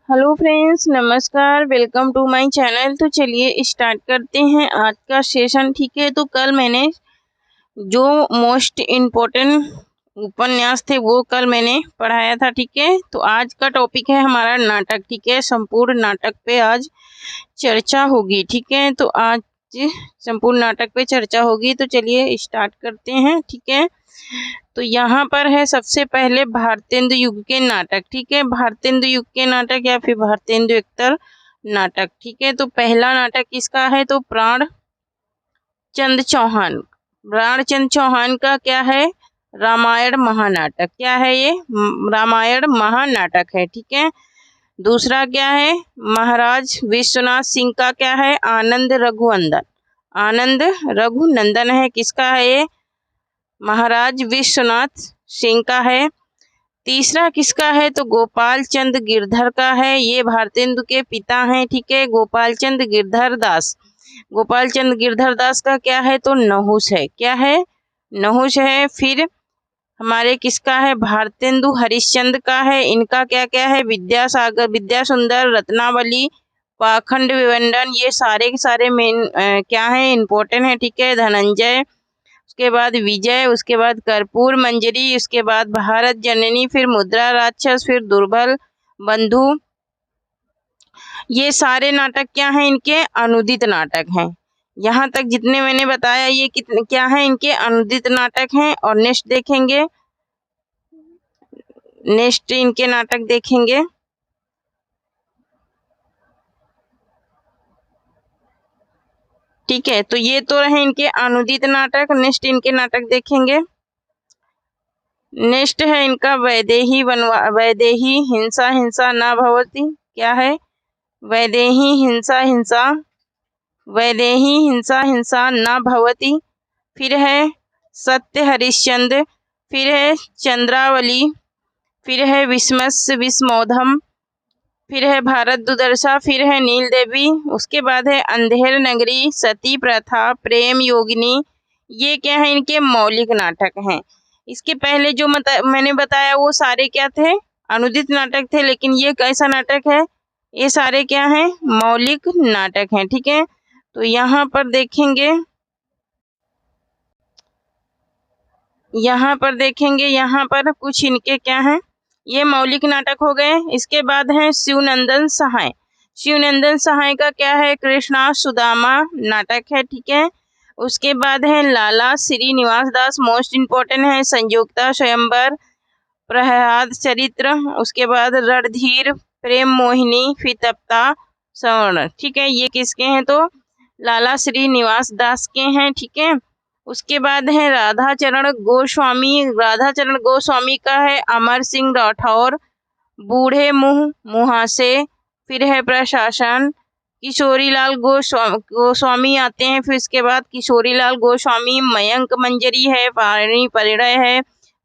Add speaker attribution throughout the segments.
Speaker 1: Hello friends, नमस्कार। Welcome to my channel. तो चलिए स्टार्ट करते हैं आज का सेशन। ठीक है, तो कल मैंने जो मोस्ट इम्पोर्टेंट उपन्यास थे वो कल मैंने पढ़ाया था। ठीक है, तो आज का टॉपिक है हमारा नाटक। ठीक है, संपूर्ण नाटक पे आज चर्चा होगी। ठीक है, तो आज संपूर्ण नाटक पे चर्चा होगी। तो चलिए स्टार्ट करते हैं। ठीक है, तो यहाँ पर है सबसे पहले भारतेंदु युग के नाटक। ठीक है, भारतेंदु युग के नाटक या फिर भारतेंदु उत्तर नाटक। ठीक है, तो पहला नाटक किसका है? तो प्राणचंद चौहान। प्राणचंद चौहान का क्या है? रामायण महानाटक। क्या है ये? रामायण महानाटक है। ठीक है, दूसरा क्या है? महाराज विश्वनाथ सिंह का क्या है? आनंद रघुनंदन। आनंद रघुनंदन है। किसका है ये? महाराज विश्वनाथ सिंह का है। तीसरा किसका है? तो गोपाल चंद गिरधर का है। ये भारतेंदु के पिता हैं। ठीक है, गोपाल चंद गिरधर दास। गोपाल चंद गिरधर दास का क्या है? तो नहुष है। क्या है? नहुष है। फिर हमारे किसका है? भारतेंदु हरिश्चंद्र का है। इनका क्या क्या है? विद्यासागर, विद्यासुंदर, रत्नावली, पाखंड विवंडन। ये सारे के सारे मेन क्या है? इम्पोर्टेंट है। ठीक है, धनंजय, उसके बाद विजय, उसके बाद कर्पूर मंजरी, उसके बाद भारत जननी, फिर मुद्रा राक्षस, फिर दुर्बल बंधु। ये सारे नाटक क्या हैं? इनके अनुदित नाटक हैं। यहाँ तक जितने मैंने बताया ये कितने क्या है? इनके अनुदित नाटक हैं। और नेक्स्ट देखेंगे, नेक्स्ट इनके नाटक देखेंगे। ठीक है, तो ये तो रहे इनके अनुदित नाटक। नेक्स्ट इनके नाटक देखेंगे। नेक्स्ट है इनका वैदेही वैदेही हिंसा हिंसा न भवति। क्या है? वैदेही हिंसा हिंसा, वैदेही हिंसा हिंसा न भवति। फिर है सत्य हरिश्चंद्र, फिर है चंद्रावली, फिर है विस्मस विस्मोधम, फिर है भारत दुदर्शा, फिर है नील देवी, उसके बाद है अंधेर नगरी, सती प्रथा, प्रेम योगिनी। ये क्या है? इनके मौलिक नाटक हैं। इसके पहले जो मैंने बताया वो सारे क्या थे? अनुदित नाटक थे। लेकिन ये कैसा नाटक है? ये सारे क्या हैं? मौलिक नाटक हैं। ठीक है, तो यहाँ पर देखेंगे, यहाँ पर देखेंगे, यहाँ पर कुछ इनके क्या हैं? ये मौलिक नाटक हो गए। इसके बाद है शिवनंदन सहाय। शिवनंदन सहाय का क्या है? कृष्णा सुदामा नाटक है। ठीक है, उसके बाद है लाला श्रीनिवास दास, मोस्ट इम्पोर्टेंट है। संयुक्ता स्वयंवर, प्रहलाद चरित्र, उसके बाद रणधीर, प्रेम मोहिनी, फिर तप्ता सवर्ण। ठीक है, ये किसके हैं? तो लाला श्रीनिवास दास के हैं। ठीक है, उसके बाद है राधाचरण गोस्वामी। राधाचरण गोस्वामी का है अमर सिंह राठौर, बूढ़े मुंह मुहासे, फिर है प्रशासन। किशोरीलाल गोस्वामी आते हैं। फिर इसके बाद किशोरीलाल गोस्वामी, मयंक मंजरी है, पारणी परिणय है,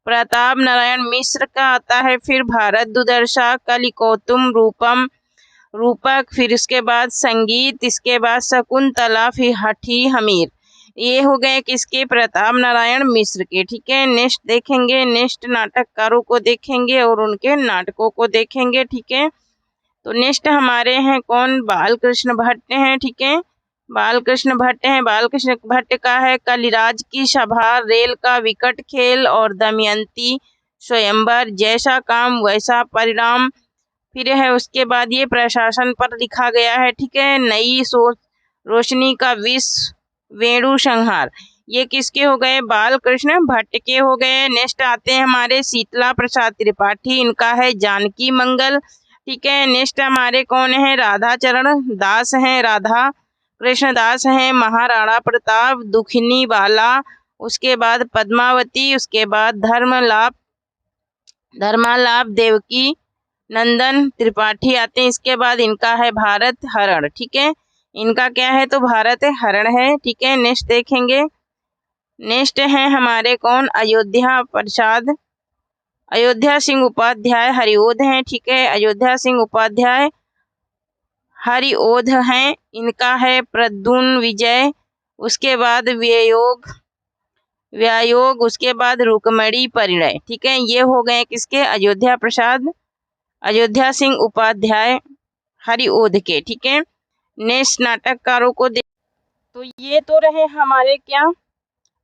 Speaker 1: प्रताप नारायण मिश्र का आता है। फिर भारत दुदर्शा, कलिकोतुम, रूपम रूपक, फिर इसके बाद संगीत, इसके बाद शकुंतला, फिर हठी हमीर। ये हो गए किसके? प्रताप नारायण मिश्र के। ठीक है, नेक्स्ट देखेंगे, नेक्स्ट नाटककारों को देखेंगे और उनके नाटकों को देखेंगे। ठीक है, तो नेक्स्ट हमारे हैं कौन? बालकृष्ण भट्ट हैं। ठीक है, बालकृष्ण भट्ट हैं। बालकृष्ण भट्ट का है कलिराज की सभा, रेल का विकट खेल और दमयंती स्वयंवर, जैसा काम वैसा परिणाम। फिर है उसके बाद ये प्रशासन पर लिखा गया है। ठीक है, नई सोच, रोशनी का विष, वेणु संहार। ये किसके हो गए? बालकृष्ण भट्ट के हो गए। नेक्स्ट आते हैं हमारे शीतला प्रसाद त्रिपाठी, इनका है जानकी मंगल। ठीक है, नेक्स्ट हमारे कौन है? राधाचरण दास हैं, राधा कृष्ण दास हैं, महाराणा प्रताप, दुखनी बाला, उसके बाद पद्मावती, उसके बाद धर्मालाप देवकी नंदन त्रिपाठी आते हैं। इसके बाद इनका है भारत हरण। ठीक है, इनका क्या है? तो भारत हरण है। ठीक है, नेक्स्ट देखेंगे। नेक्स्ट है हमारे कौन? अयोध्या प्रसाद, अयोध्या सिंह उपाध्याय हरिओध हैं। ठीक है, अयोध्या सिंह उपाध्याय हरिओध हैं। इनका है प्रद्युम्न विजय, उसके बाद व्यायोग, उसके बाद रुक्मणी परिणय। ठीक है, ये हो गए किसके? अयोध्या प्रसाद, अयोध्या सिंह उपाध्याय हरिओध के। ठीक है, नेक्स्ट नाटककारों को तो ये तो रहे हमारे क्या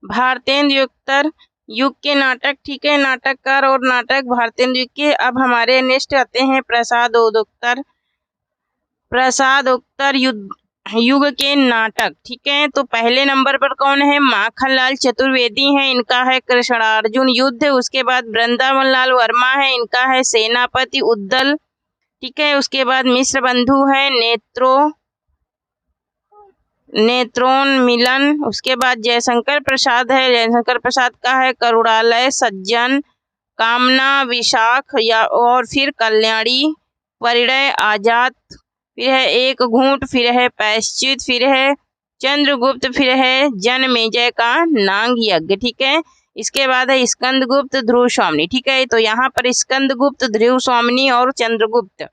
Speaker 1: भारतेंदु युग के नाटक। ठीक है, नाटककार और नाटक भारतेंदु युग के। अब हमारे नेक्स्ट आते हैं प्रसादोत्तर युग के नाटक। ठीक है, तो पहले नंबर पर कौन है? माखनलाल चतुर्वेदी हैं, इनका है कृष्णार्जुन युद्ध। उसके बाद वृंदावन लाल वर्मा है, इनका है सेनापति उद्दल। ठीक है, उसके बाद मिश्र बंधु है नेत्रोन्मिलन। उसके बाद जयशंकर प्रसाद है, जयशंकर प्रसाद का है करुणालय सज्जन, कामना विशाख या और फिर कल्याणी, परिणय आजाद, फिर है एक घूंट, फिर है पैश्चित, फिर है चंद्रगुप्त, फिर है जनमेजय का नांग यज्ञ। ठीक है, इसके बाद है स्कंदगुप्त ध्रुव स्वामिनी। ठीक है, तो यहाँ पर स्कंदगुप्त ध्रुव स्वामिनी और चंद्रगुप्त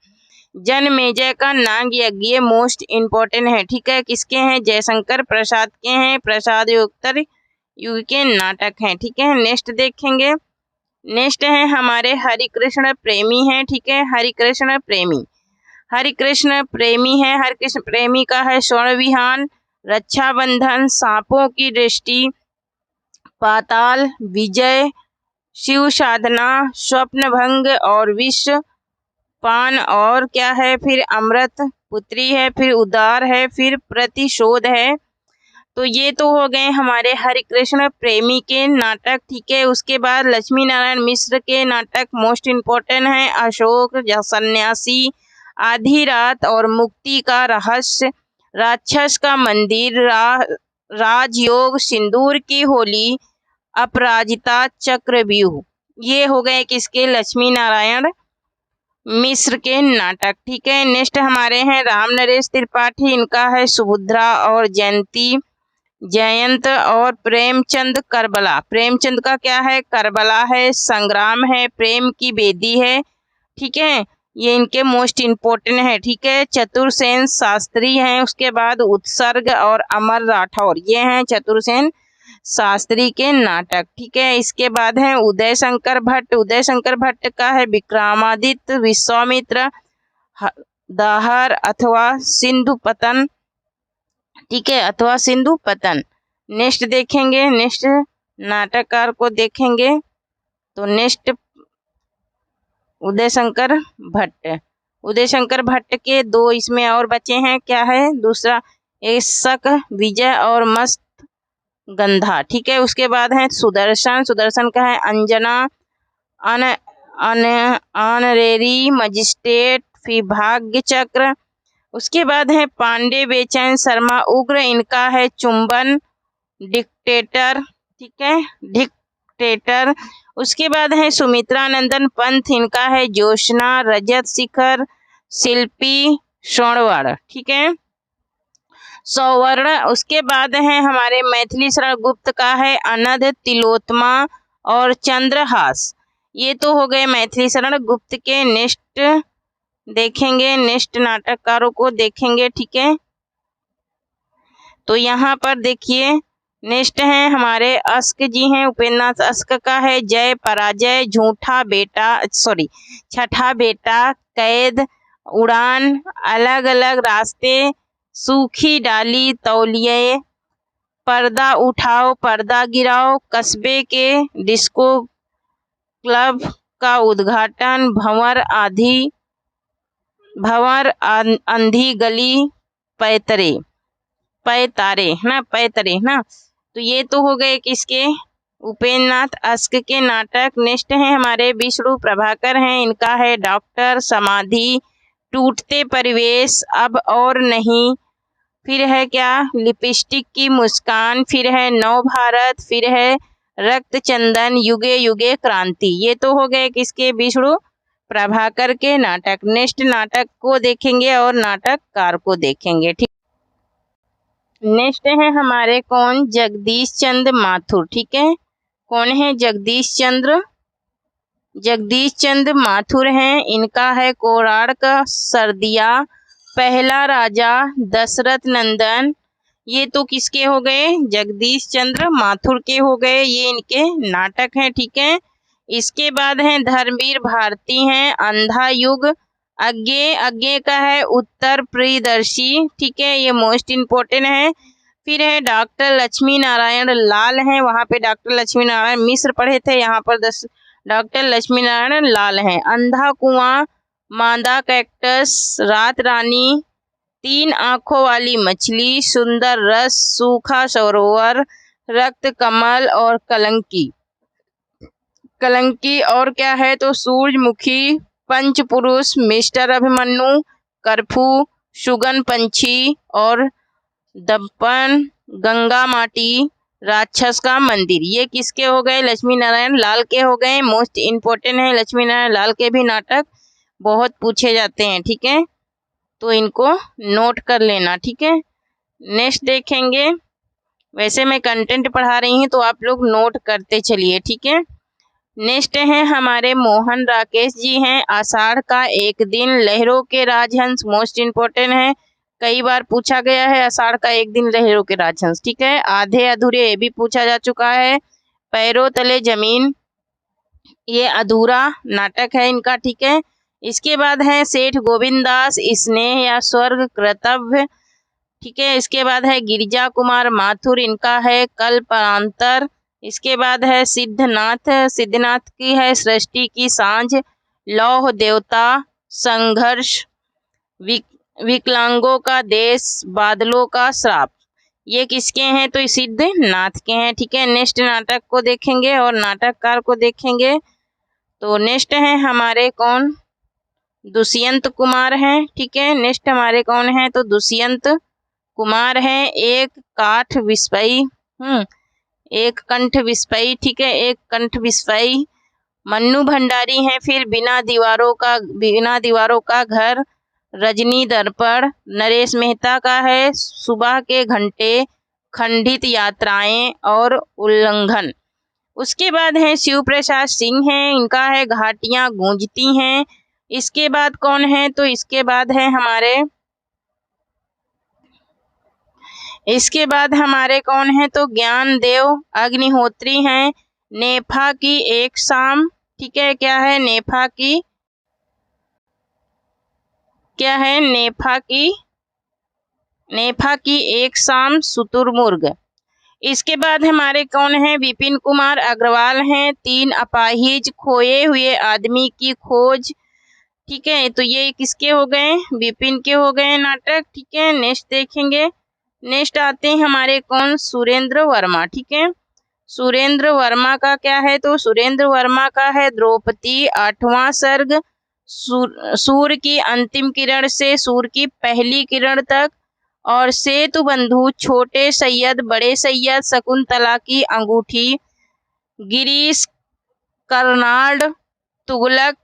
Speaker 1: जनमेजय का नाग यज्ञ ये मोस्ट इम्पोर्टेंट है। ठीक है, किसके हैं? जयशंकर प्रसाद के हैं, प्रसादोत्तर युग के नाटक हैं। ठीक है, नेक्स्ट देखेंगे। नेक्स्ट है हमारे हरिकृष्ण प्रेमी हैं। ठीक है, हरिकृष्ण प्रेमी है। हरिकृष्ण प्रेमी का है स्वर्ण विहान, रक्षाबंधन, सांपों की दृष्टि, पाताल विजय, शिव साधना, स्वप्न भंग और विश्व पान, और क्या है फिर अमृत पुत्री है, फिर उदार है, फिर प्रतिशोध है। तो ये तो हो गए हमारे हरिकृष्ण प्रेमी के नाटक। ठीक है, उसके बाद लक्ष्मी नारायण मिश्र के नाटक मोस्ट इम्पोर्टेंट है। अशोक सन्यासी, आधी रात और मुक्ति का रहस्य, राक्षस का मंदिर, राजयोग, सिंदूर की होली, अपराजिता, चक्रव्यूह। ये हो गए किसके? लक्ष्मी नारायण मिश्र के नाटक। ठीक है, नेक्स्ट हमारे हैं राम नरेश त्रिपाठी, इनका है सुभद्रा और जयंत और प्रेमचंद करबला। प्रेमचंद का क्या है? करबला है, संग्राम है, प्रेम की बेदी है। ठीक है, ये इनके मोस्ट इम्पोर्टेंट है। ठीक है, चतुरसेन शास्त्री हैं, उसके बाद उत्सर्ग और अमर राठौर, ये हैं चतुरसेन शास्त्री के नाटक। ठीक है, इसके बाद है उदय शंकर भट्ट का है विक्रमादित्य, विश्वामित्र, दाहर अथवा सिंधु पतन। ठीक है, अथवा सिंधु पतन। नेक्स्ट देखेंगे, नेक्स्ट नाटककार को देखेंगे। तो नेक्स्ट उदय शंकर भट्ट के दो इसमें और बचे हैं। क्या है? दूसरा शक विजय और मस्त गंधा। ठीक है, उसके बाद है सुदर्शन का है अंजना, ऑनरेरी मजिस्ट्रेट, फिर भाग्य चक्र। उसके बाद है पांडे बेचैन शर्मा उग्र, इनका है चुंबन, डिक्टेटर। ठीक है, डिक्टेटर। उसके बाद है सुमित्रा नंदन पंथ, इनका है जोशना, रजत शिखर, शिल्पी, स्वर्ण। ठीक है, सौवर्ण। उसके बाद है हमारे मैथिली शरण गुप्त का है अनध, तिलोत्तमा और चंद्रहास। ये तो हो गए मैथिली शरण गुप्त के। नेक्स्ट देखेंगे, नेक्स्ट नाटककारों को देखेंगे। ठीक है, तो यहाँ पर देखिए नेक्स्ट हैं हमारे अस्क जी हैं, उपेंद्रनाथ अस्क का है जय पराजय, छठा बेटा, कैद, उड़ान, अलग अलग रास्ते, सूखी डाली, तौलिए, पर्दा उठाओ पर्दा गिराओ, कस्बे के डिस्को क्लब का उद्घाटन, भंवर अंधी गली, पैतारे ना। तो ये तो हो गए किसके? उपेंद्रनाथ अस्क के नाटक। नेक्स्ट है हमारे विष्णु प्रभाकर हैं, इनका है डॉक्टर, समाधि, टूटते परिवेश, अब और नहीं, फिर है क्या लिपस्टिक की मुस्कान, फिर है नव भारत, फिर है रक्त चंदन, युगे युगे क्रांति। ये तो हो गए किसके? विष्णु प्रभाकर के नाटक। नेक्स्ट नाटक को देखेंगे और नाटककार को देखेंगे। ठीक, नेक्स्ट है हमारे कौन? जगदीश चंद्र माथुर। ठीक है, कौन है? जगदीश चंद्र माथुर हैं, इनका है कोणार्क, सरदिया, पहला राजा, दशरथ नंदन। ये तो किसके हो गए? जगदीश चंद्र माथुर के हो गए, ये इनके नाटक हैं। ठीक है, इसके बाद है धर्मवीर भारती हैं, अंधा युग। आगे का है उत्तर प्रियदर्शी, ठीक है, ये मोस्ट इम्पोर्टेंट है। फिर है डॉक्टर लक्ष्मी नारायण लाल हैं, वहाँ पे डॉक्टर लक्ष्मी नारायण मिश्र पढ़े थे, यहाँ पर डॉक्टर लक्ष्मी नारायण लाल हैं। अंधा कुआं, मादा कैक्टस, रात रानी, तीन आंखों वाली मछली, सुंदर रस, सूखा सरोवर, रक्त कमल और कलंकी और क्या है तो सूरजमुखी, पंचपुरुष, मिस्टर अभिमन्यु, कर्फ्यू, सुगन पंछी और दर्पण, गंगा माटी, राक्षस का मंदिर। ये किसके हो गए? लक्ष्मी नारायण लाल के हो गए। मोस्ट इम्पोर्टेंट है, लक्ष्मी नारायण लाल के भी नाटक बहुत पूछे जाते हैं, ठीक है, तो इनको नोट कर लेना, ठीक है। नेक्स्ट देखेंगे, वैसे मैं कंटेंट पढ़ा रही हूँ तो आप लोग नोट करते चलिए, ठीक है। नेक्स्ट है हमारे मोहन राकेश जी हैं, आषाढ़ का एक दिन, लहरों के राजहंस, मोस्ट इम्पोर्टेंट है, कई बार पूछा गया है आषाढ़ का एक दिन लहरों के राजहंस, ठीक है। आधे अधूरे, ये भी पूछा जा चुका है। पैरों तले जमीन, ये अधूरा नाटक है इनका, ठीक है। इसके बाद है सेठ गोविंदास, स्नेह या स्वर्ग कर्तव्य, ठीक है। इसके बाद है गिरिजा कुमार माथुर, इनका है कल्पांतर। इसके बाद है सिद्धनाथ की है सृष्टि की सांझ, लौह देवता, संघर्ष, विकलांगों का देश, बादलों का श्राप। ये किसके हैं तो सिद्धनाथ के हैं, ठीक है। नेक्स्ट नाटक को देखेंगे और नाटककार को देखेंगे। तो नेक्स्ट है हमारे कौन? दुष्यंत कुमार हैं, ठीक है। नेक्स्ट हमारे कौन है तो दुष्यंत कुमार है, एक कंठ विस्पई, ठीक है, एक कंठ विस्पई। मन्नू भंडारी हैं, फिर बिना दीवारों का घर, रजनी दर्पण। नरेश मेहता का है सुबह के घंटे, खंडित यात्राएं और उल्लंघन। उसके बाद है शिव प्रसाद सिंह हैं, इनका है घाटियां गूंजती हैं। इसके बाद कौन है तो इसके बाद हमारे कौन है तो ज्ञानदेव अग्निहोत्री हैं, नेफा की एक शाम, ठीक है। क्या है नेफा की एक शाम, शुतुरमुर्ग। इसके बाद हमारे कौन है विपिन कुमार अग्रवाल हैं, तीन अपाहिज, खोए हुए आदमी की खोज, ठीक है। तो ये किसके हो गए? विपिन के हो गए नाटक, ठीक है। नेक्स्ट देखेंगे, नेक्स्ट आते हैं हमारे कौन? सुरेंद्र वर्मा, ठीक है। सुरेंद्र वर्मा का क्या है तो सुरेंद्र वर्मा का है द्रौपदी, 8वां सर्ग, सूर्य की अंतिम किरण से सूर्य की पहली किरण तक, और सेतु बंधु, छोटे सैयद, बड़े सैयद, शकुंतला की अंगूठी, गिरीश कर्नाड, तुगलक,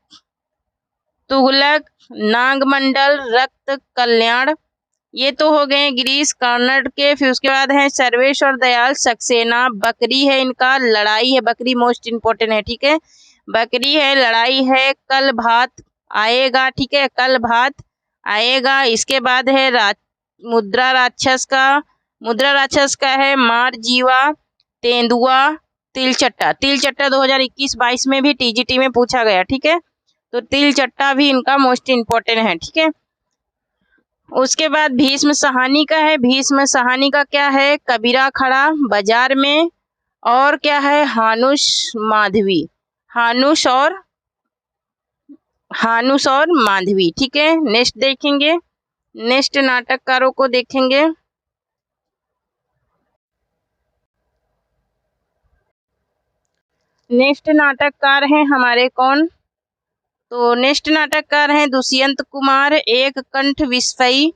Speaker 1: नागमंडल, रक्त कल्याण। ये तो हो गए गिरीश कर्नाड के। फिर उसके बाद है सर्वेश और दयाल सक्सेना, बकरी है इनका, लड़ाई है, बकरी मोस्ट इम्पोर्टेंट है, ठीक है। बकरी है, लड़ाई है, कल भात आएगा, ठीक है, कल भात आएगा। इसके बाद है मुद्रा राक्षस का है मार जीवा, तेंदुआ, तिलचट्टा 2021-22 में भी टीजीटी में पूछा गया, ठीक है। तो तिलचट्टा भी इनका मोस्ट इम्पोर्टेंट है, ठीक है। उसके बाद भीष्म सहानी का है, भीष्म सहानी का क्या है? कबीरा खड़ा बाजार में, और क्या है? हानुस और माधवी, ठीक है। नेक्स्ट देखेंगे, नेक्स्ट नाटककारों को देखेंगे। नेक्स्ट नाटककार हैं हमारे कौन? तो नेक्स्ट नाटककार हैं दुष्यंत कुमार, एक कंठ विस्पई।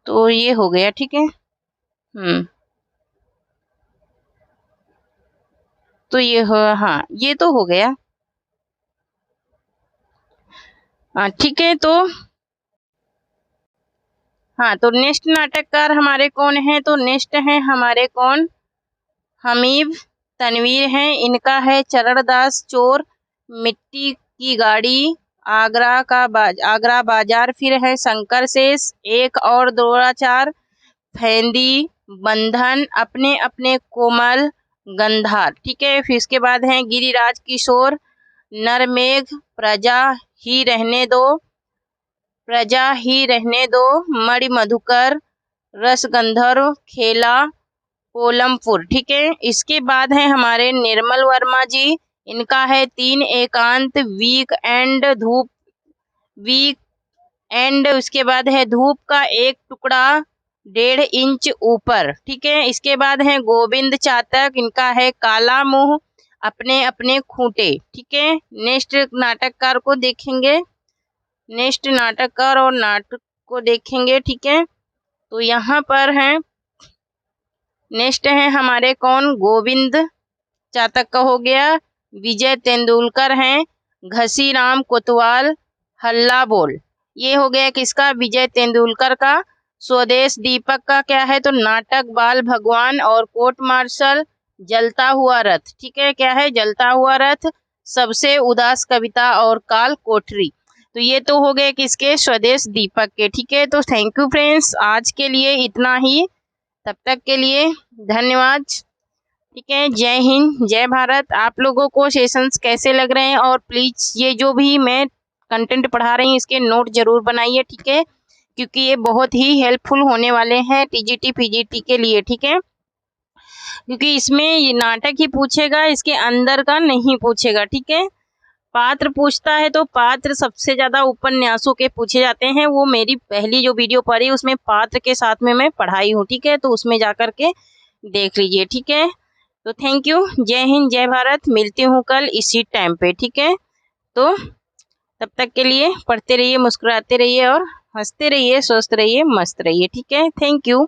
Speaker 1: तो ये हो गया, ठीक है। तो ये हाँ, ये तो हो गया, हाँ, ठीक है। तो हाँ, तो नेक्स्ट नाटककार हमारे कौन है तो नेक्स्ट है हमारे कौन? हमीद तनवीर हैं, इनका है चरणदास चोर, मिट्टी की गाड़ी, आगरा बाजार। फिर है शंकर शेष, एक और द्रोणाचार, फेंदी, बंधन, अपने अपने कोमल, गंधार, ठीक है। फिर इसके बाद है गिरिराज किशोर, नरमेघ, प्रजा ही रहने दो, प्रजा ही रहने दो, मणि मधुकर, रस गंधर्व, खेला कोलमपुर, ठीक है। इसके बाद है हमारे निर्मल वर्मा जी, इनका है 3 एकांत, वीक एंड, धूप, वीक एंड। उसके बाद है धूप का एक टुकड़ा 1.5 इंच ऊपर, ठीक है। इसके बाद है गोविंद चातक, इनका है काला मुंह, अपने अपने खूंटे, ठीक है। नेक्स्ट नाटककार को देखेंगे, नेक्स्ट नाटककार और नाटक को देखेंगे, ठीक है। तो यहाँ पर है नेक्स्ट है हमारे कौन, गोविंद चातक का हो गया, विजय तेंदुलकर हैं, घसीराम कोतवाल, हल्ला बोल, ये हो गया किसका, विजय तेंदुलकर का। स्वदेश दीपक का क्या है, तो नाटक बाल भगवान और कोर्ट मार्शल, जलता हुआ रथ, ठीक है। क्या है, जलता हुआ रथ, सबसे उदास कविता और काल कोठरी। तो ये तो हो गए किसके, स्वदेश दीपक के, ठीक है। तो थैंक यू फ्रेंड्स, आज के लिए इतना ही, तब तक के लिए धन्यवाद, ठीक है। जय हिंद, जय भारत। आप लोगों को सेशंस कैसे लग रहे हैं, और प्लीज ये जो भी मैं कंटेंट पढ़ा रही हूँ इसके नोट जरूर बनाइए, ठीक है, क्योंकि ये बहुत ही हेल्पफुल होने वाले हैं टीजीटी पीजीटी के लिए, ठीक है। क्योंकि इसमें ये नाटक ही पूछेगा, इसके अंदर का नहीं पूछेगा, ठीक है। पात्र पूछता है तो पात्र सबसे ज्यादा उपन्यासों के पूछे जाते हैं, वो मेरी पहली जो वीडियो पढ़ी उसमें पात्र के साथ में मैं पढ़ाई हूँ, ठीक है। तो उसमें जाकर के देख लीजिए, ठीक है। तो थैंक यू, जय हिंद, जय भारत। मिलती हूँ कल इसी टाइम पे, ठीक है। तो तब तक के लिए पढ़ते रहिए, मुस्कुराते रहिए और हंसते रहिए, स्वस्थ रहिए, मस्त रहिए, ठीक है। Thank you.